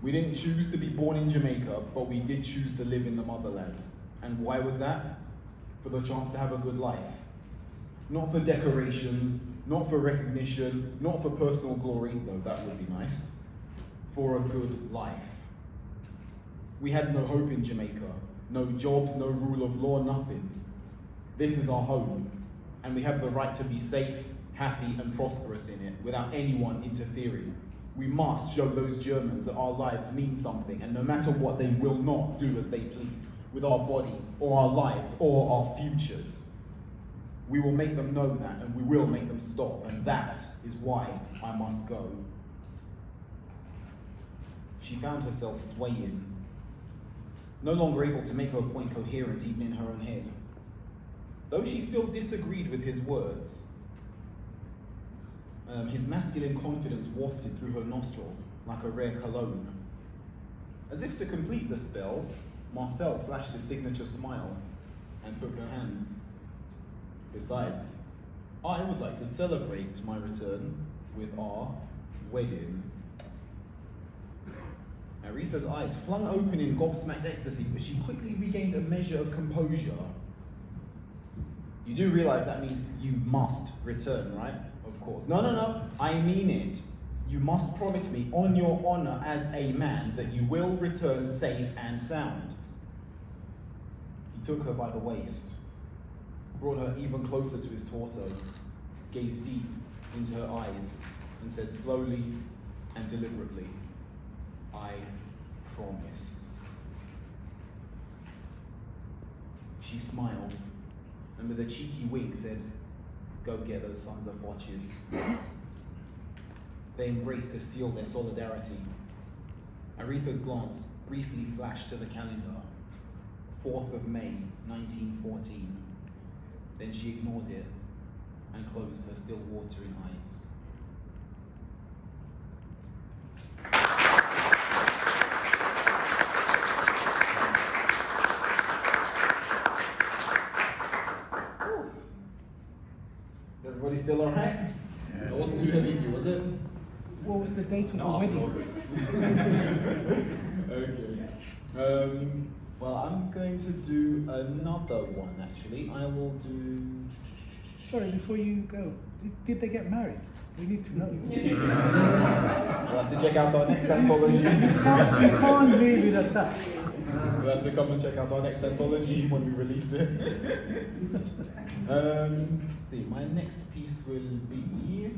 We didn't choose to be born in Jamaica, but we did choose to live in the motherland. And why was that? For the chance to have a good life. Not for decorations, not for recognition, not for personal glory, though that would be nice. For a good life. We had no hope in Jamaica. No jobs, no rule of law, nothing. This is our home, and we have the right to be safe, happy, and prosperous in it without anyone interfering. We must show those Germans that our lives mean something, and no matter what, they will not do as they please with our bodies, or our lives, or our futures. We will make them know that, and we will make them stop, and that is why I must go. She found herself swaying, no longer able to make her point coherent even in her own head. Though she still disagreed with his words, his masculine confidence wafted through her nostrils like a rare cologne. As if to complete the spell, Marcel flashed his signature smile and took her hands. Besides, I would like to celebrate my return with our wedding. Aretha's eyes flung open in gobsmacked ecstasy, but she quickly regained a measure of composure. You do realize that means you must return, right? Of course. No, I mean it. You must promise me on your honor as a man that you will return safe and sound. He took her by the waist, brought her even closer to his torso, gazed deep into her eyes, and said slowly and deliberately, I promise. She smiled, and with a cheeky wink said, go get those sons of watches. They embraced to seal their solidarity. Aretha's glance briefly flashed to the calendar, 4th of May, 1914. Then she ignored it and closed her still watering eyes. Everybody still all right? Yeah. It wasn't too heavy for you, was it? What was the date of the wedding? Okay. Well, I'm going to do another one, actually. I will do... Sorry, before you go, did they get married? We need to know. We'll have to check out our next anthology. You can't leave it at that. We'll have to come and check out our next anthology when we release it. See, my next piece will be...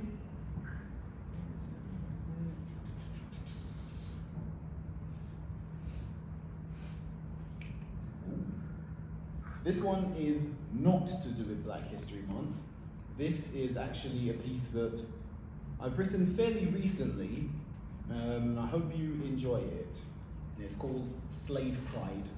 This one is not to do with Black History Month. This is actually a piece that I've written fairly recently. I hope you enjoy it. It's called Slave Pride.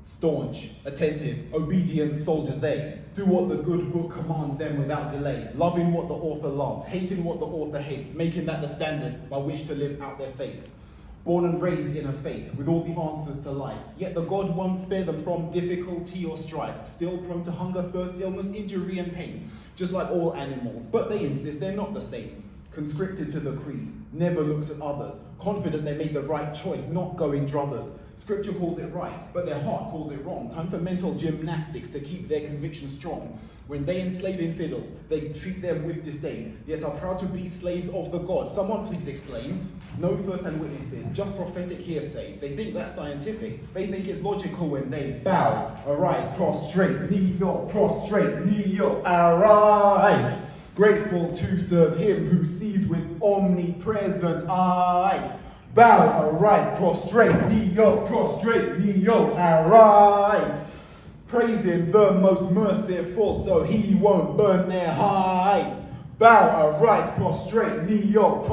Staunch, attentive, obedient soldiers they do what the good book commands them without delay, loving what the author loves, hating what the author hates, making that the standard by which to live out their fates. Born and raised in a faith with all the answers to life, yet the God won't spare them from difficulty or strife, still prone to hunger, thirst, illness, injury and pain, just like all animals, but they insist they're not the same. Conscripted to the creed, never looks at others, confident they made the right choice, not going druthers. Scripture calls it right, but their heart calls it wrong. Time for mental gymnastics to keep their conviction strong. When they enslave infidels, they treat them with disdain, yet are proud to be slaves of the God. Someone please explain. No first-hand witnesses, just prophetic hearsay. They think that's scientific. They think it's logical when they bow, arise, prostrate, kneel, prostrate, kneel, arise. Grateful to serve him who sees with omnipresent eyes. Bow, arise, prostrate, kneel, arise. Praising the most merciful so he won't burn their hides. Bow, arise, prostrate, kneel,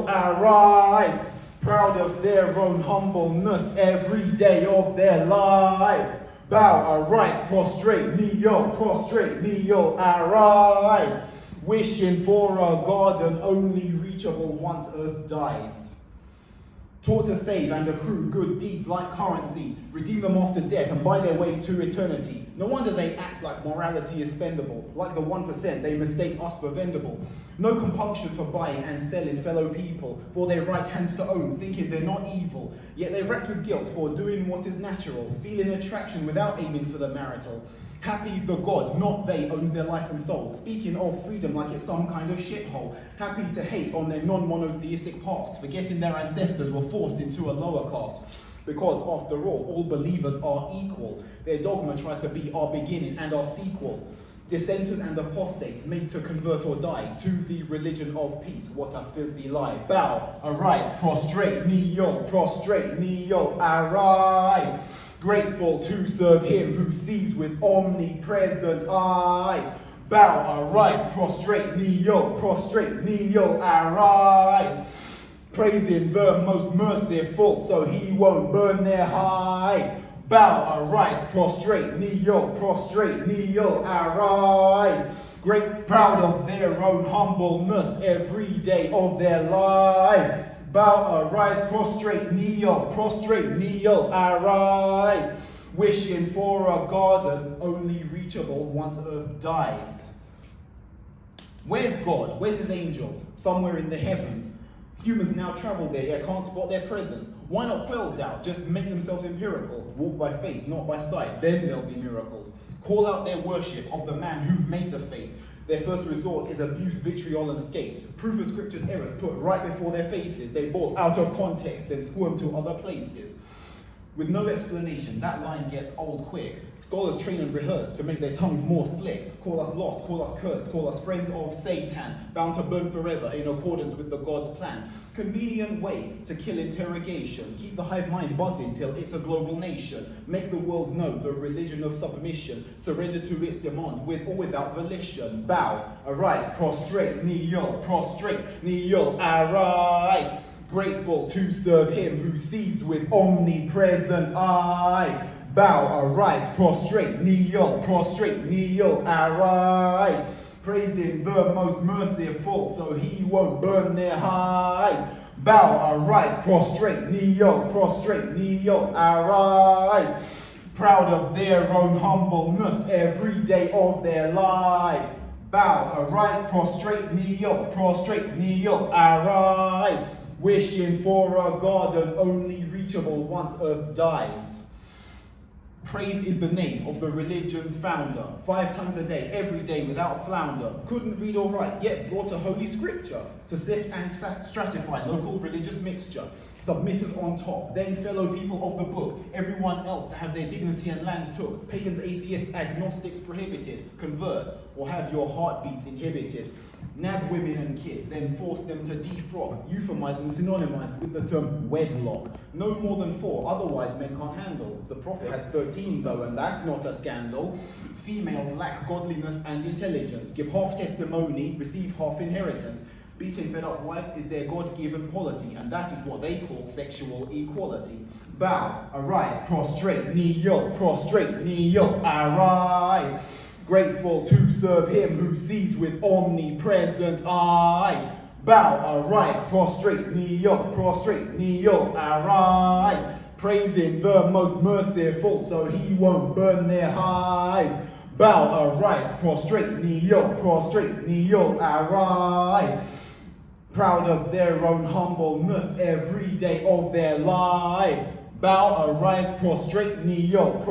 arise. Proud of their own humbleness every day of their lives. Bow, arise, prostrate, kneel, arise. Wishing for a garden only reachable once earth dies. Taught to save and accrue good deeds like currency, redeem them after death and buy their way to eternity. No wonder they act like morality is spendable. Like the 1%, they mistake us for vendable. No compunction for buying and selling fellow people, for their right hands to own, thinking they're not evil. Yet they're racked with guilt for doing what is natural, feeling attraction without aiming for the marital. Happy the God, not they, owns their life and soul. Speaking of freedom like it's some kind of shithole. Happy to hate on their non-monotheistic past, forgetting their ancestors were forced into a lower caste. Because after all believers are equal. Their dogma tries to be our beginning and our sequel. Dissenters and apostates made to convert or die to the religion of peace. What a filthy lie. Bow, arise, prostrate, kneel, arise. Grateful to serve him who sees with omnipresent eyes. Bow, arise, prostrate, kneel, arise. Praising the most merciful so he won't burn their hides. Bow, arise, prostrate, kneel, arise. Great, proud of their own humbleness every day of their lives. Bow, arise, prostrate, kneel, arise. Wishing for a garden only reachable once earth dies. Where's God? Where's his angels? Somewhere in the heavens. Humans now travel there, yet can't spot their presence. Why not quell doubt? Just make themselves empirical. Walk by faith, not by sight. Then there'll be miracles. Call out their worship of the man who made the faith. Their first resort is abuse, vitriol, and scathe. Proof of scripture's errors put right before their faces. They bought out of context, then squirm to other places. With no explanation, that line gets old quick. Scholars train and rehearse to make their tongues more slick. Call us lost, call us cursed, call us friends of Satan, bound to burn forever in accordance with the God's plan. Convenient way to kill interrogation. Keep the hive mind buzzing till it's a global nation. Make the world know the religion of submission. Surrender to its demands with or without volition. Bow, arise, prostrate, kneel, arise. Grateful to serve him who sees with omnipresent eyes. Bow, arise, prostrate, kneel, arise. Praising the most merciful so he won't burn their hides. Bow, arise, prostrate, kneel, arise. Proud of their own humbleness every day of their lives. Bow, arise, prostrate, kneel, arise. Wishing for a garden only reachable once earth dies. Praised is the name of the religion's founder. 5 times a day, every day without flounder. Couldn't read or write, yet brought a holy scripture to sift and stratify local religious mixture. Submitters on top, then fellow people of the book. Everyone else to have their dignity and land took. Pagans, atheists, agnostics prohibited. Convert or have your heartbeats inhibited. Nab women and kids, then force them to defrock, euphemize and synonymize with the term wedlock. No more than 4, otherwise men can't handle. The Prophet had 13 though, and that's not a scandal. Females lack godliness and intelligence, give half testimony, receive half inheritance. Beating fed up wives is their God-given polity, and that is what they call sexual equality. Bow, arise, prostrate, kneel, arise. Grateful to serve him who sees with omnipresent eyes. Bow, arise, prostrate, kneel, arise. Praising the most merciful so he won't burn their hides. Bow, arise, prostrate, kneel, arise. Proud of their own humbleness every day of their lives. Bow, arise, prostrate, kneel,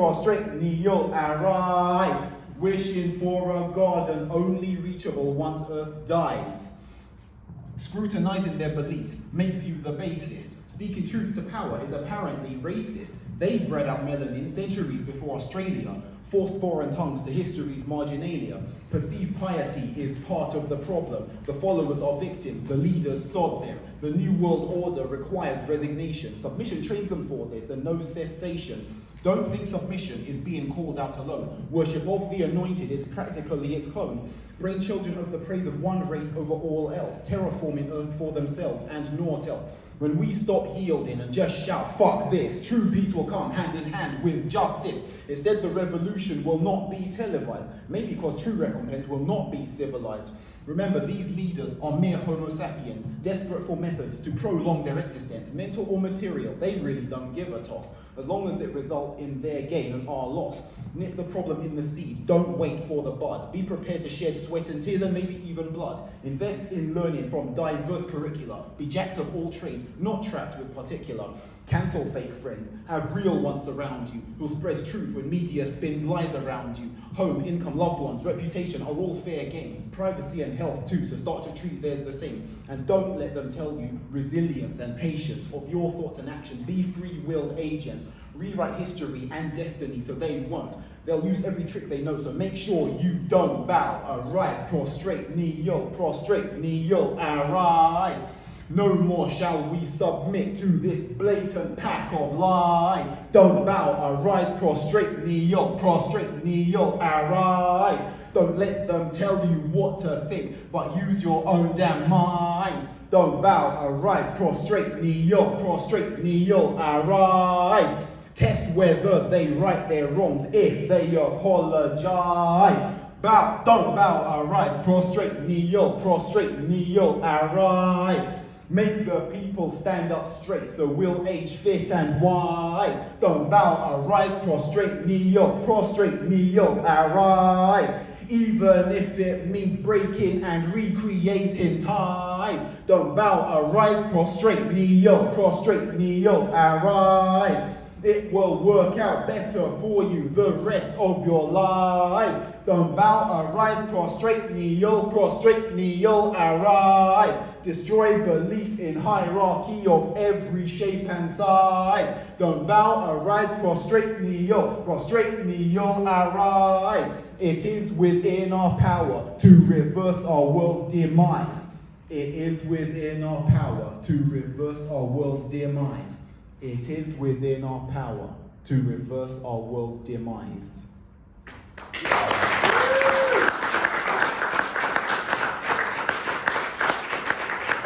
arise. Wishing for a garden only reachable once earth dies. Scrutinizing their beliefs makes you the basest. Speaking truth to power is apparently racist. They bred out melanin centuries before Australia. Forced foreign tongues to history's marginalia. Perceived piety is part of the problem. The followers are victims, the leaders sod them. The new world order requires resignation. Submission trains them for this and no cessation. Don't think submission is being called out alone. Worship of the anointed is practically its clone. Bring children of the praise of one race over all else, terraforming earth for themselves and naught else. When we stop yielding and just shout, fuck this, true peace will come hand in hand with justice. Instead, the revolution will not be televised. Maybe because true recompense will not be civilized. Remember, these leaders are mere homo sapiens, desperate for methods to prolong their existence. Mental or material, they really don't give a toss. as long as it results in their gain and our loss. Nip the problem in the seed, don't wait for the bud. Be prepared to shed sweat and tears and maybe even blood. Invest in learning from diverse curricula. Be jacks of all trades, not trapped with particular. Cancel fake friends, have real ones surround you, who spreads truth when media spins lies around you. Home, income, loved ones, reputation are all fair game. Privacy and health too, so start to treat theirs the same. And don't let them tell you resilience and patience of your thoughts and actions. Be free-willed agents. Rewrite history and destiny so they won't. They'll use every trick they know, so make sure you don't bow. Arise, prostrate, kneel, arise. No more shall we submit to this blatant pack of lies. Don't bow, arise, prostrate, kneel, arise. Don't let them tell you what to think, but use your own damn mind. Don't bow, arise, prostrate, kneel, arise. Test whether they right their wrongs if they apologize. Bow, don't bow, arise, prostrate, kneel, arise. Make the people stand up straight so we'll age fit and wise. Don't bow, arise, prostrate, kneel, arise. Even if it means breaking and recreating ties. Don't bow, arise, prostrate, kneel, arise. It will work out better for you the rest of your lives. Don't bow, arise, prostrate, kneel, arise. Destroy belief in hierarchy of every shape and size. Don't bow, arise, prostrate, kneel, arise. It is within our power to reverse our world's demise. It is within our power to reverse our world's demise. It is within our power to reverse our world's demise.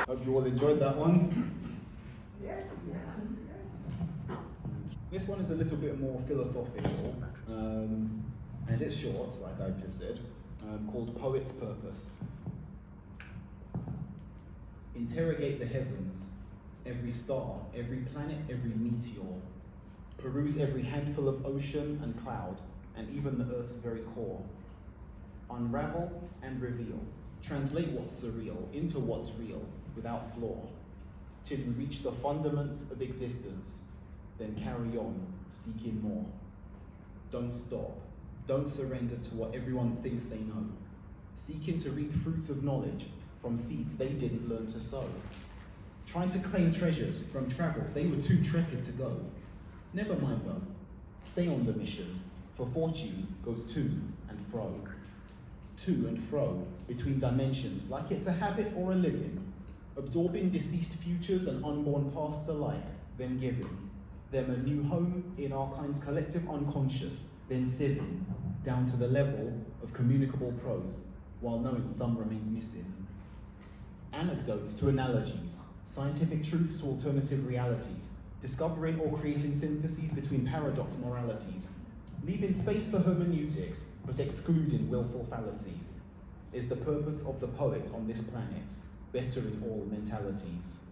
Hope you all enjoyed that one. Yes. This one is a little bit more philosophical, and it's short, like I just said, called Poet's Purpose. Interrogate the heavens, every star, every planet, every meteor. Peruse every handful of ocean and cloud, and even the Earth's very core. Unravel and reveal. Translate what's surreal into what's real, without flaw. Till you reach the fundaments of existence, then carry on, seeking more. Don't stop. Don't surrender to what everyone thinks they know. Seeking to reap fruits of knowledge from seeds they didn't learn to sow. Trying to claim treasures from travels they were too trepid to go. Never mind though, stay on the mission, for fortune goes to and fro. To and fro, between dimensions, like it's a habit or a living, absorbing deceased futures and unborn pasts alike, then giving them a new home in our kind's collective unconscious, then sieving down to the level of communicable prose, while knowing some remains missing. Anecdotes to analogies, scientific truths to alternative realities, discovering or creating syntheses between paradox moralities, leaving space for hermeneutics, but excluding willful fallacies, is the purpose of the poet on this planet, bettering all mentalities.